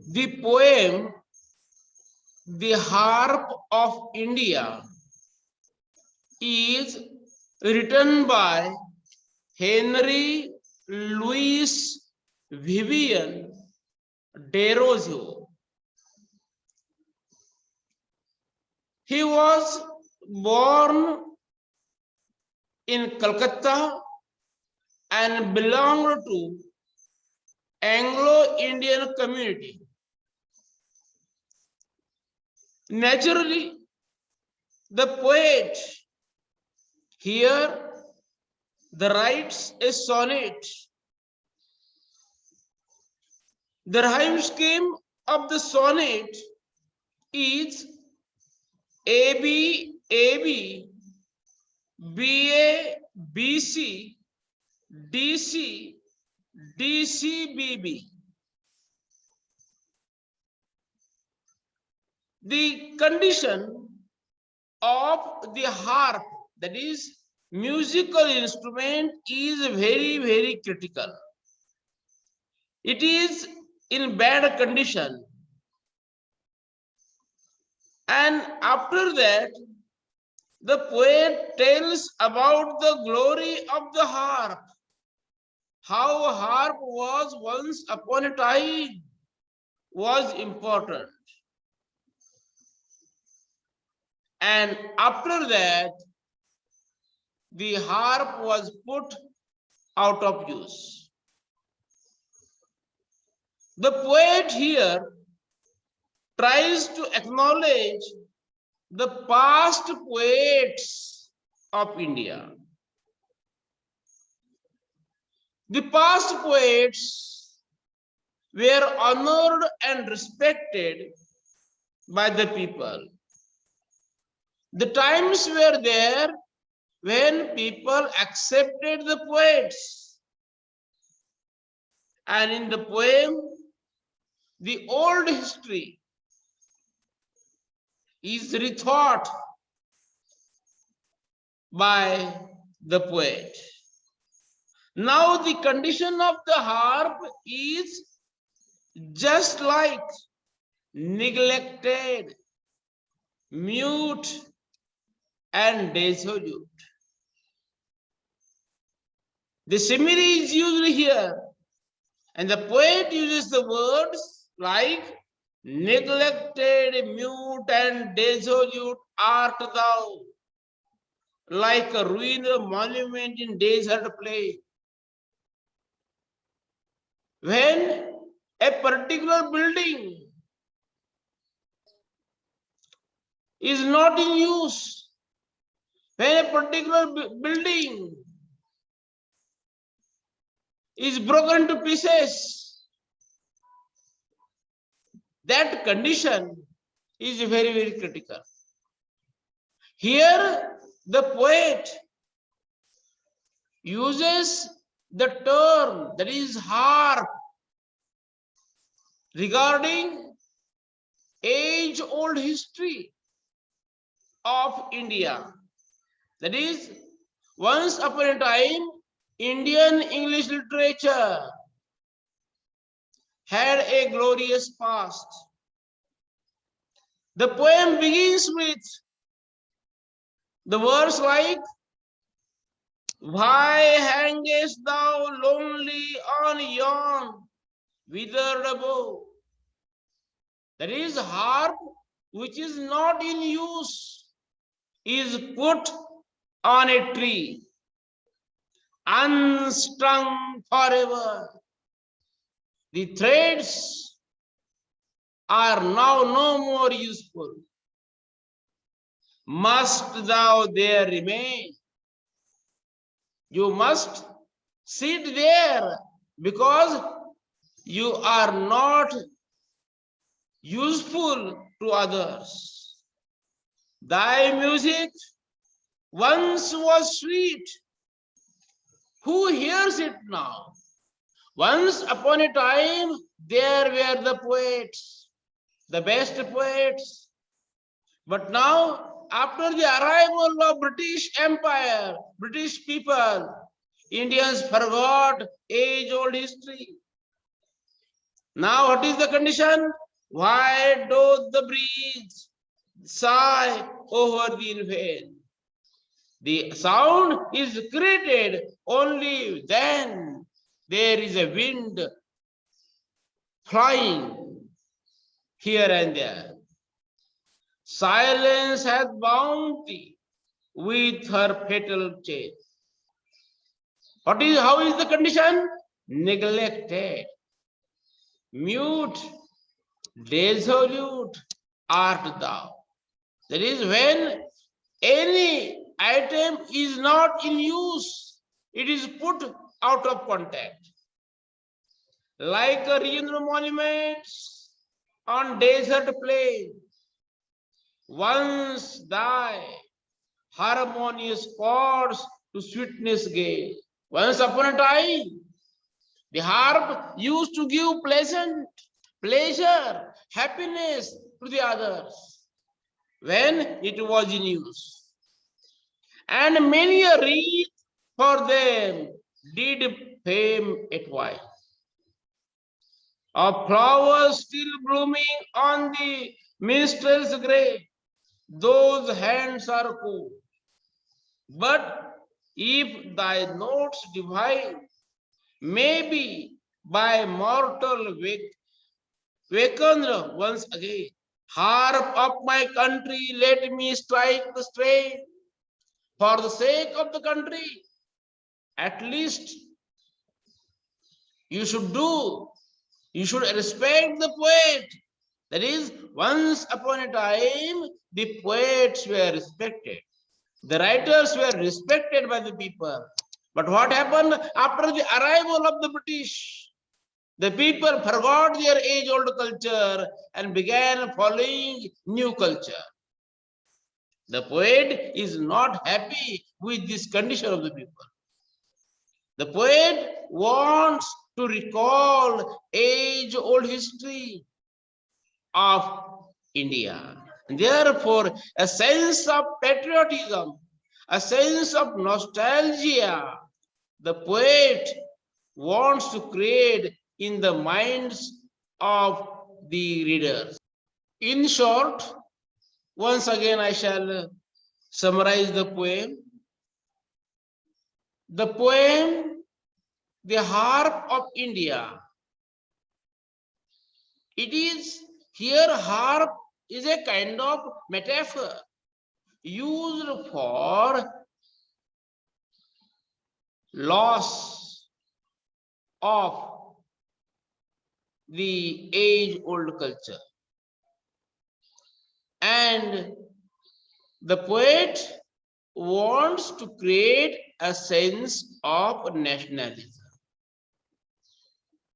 The poem The Harp of India is written by Henry Louis Vivian Desrosiers. He was born in Calcutta and belonged to Anglo-Indian community. Naturally, the poet here writes a sonnet. The rhyme scheme of the sonnet is AB, AB, BA, BC, DC, DC, BB. The condition of the harp, that is musical instrument, is very, very critical. It is in bad condition. And after that, the poet tells about the glory of the harp, how harp was once upon a time was important. And after that, the harp was put out of use. The poet here tries to acknowledge the past poets of India. The past poets were honored and respected by the people. The times were there when people accepted the poets. And in the poem, the old history is rethought by the poet. Now the condition of the harp is just like neglected, mute, and desolate. The simile is used here, and the poet uses the words like neglected, mute, and desolate art thou, like a ruined monument in desert place. When a particular building is not in use, when a particular building is broken to pieces, that condition is very, very critical. Here, the poet uses the term, that is harp, regarding age-old history of India. That is, once upon a time, Indian English literature had a glorious past. The poem begins with the words like, why hangest thou lonely on yon withered bough? That is, harp which is not in use is put on a tree, unstrung forever. The threads are now no more useful. Must thou there remain? You must sit there because you are not useful to others. Thy music once was sweet. Who hears it now? Once upon a time, there were the poets, the best poets. But now, after the arrival of British Empire, British people, Indians forgot age-old history. Now what is the condition? Why doth the breeze sigh over the vain? The sound is created only then there is a wind flying here and there. Silence has bound thee with her fatal chain. How is the condition? Neglected, mute, desolate art thou. That is, when any item is not in use, it is put out of contact. Like a regional monument on desert plain, once thy harmonious chords to sweetness gave. Once upon a time, the harp used to give pleasure, happiness to the others when it was in use. And many a wreath for them did fame at while. Of flowers still blooming on the minstrel's grave, those hands are cool. But if thy notes divine, maybe by mortal wakened once again, harp of my country, let me strike the strain. For the sake of the country, at least you should respect the poet. That is, once upon a time, the poets were respected. The writers were respected by the people. But what happened after the arrival of the British? The people forgot their age-old culture and began following new culture. The poet is not happy with this condition of the people. The poet wants to recall age-old history of India. And therefore, a sense of patriotism, a sense of nostalgia, the poet wants to create in the minds of the readers. In short, once again I shall summarize the poem. The poem, The Harp of India. It is here, harp is a kind of metaphor used for loss of the age-old culture. And the poet wants to create a sense of nationalism.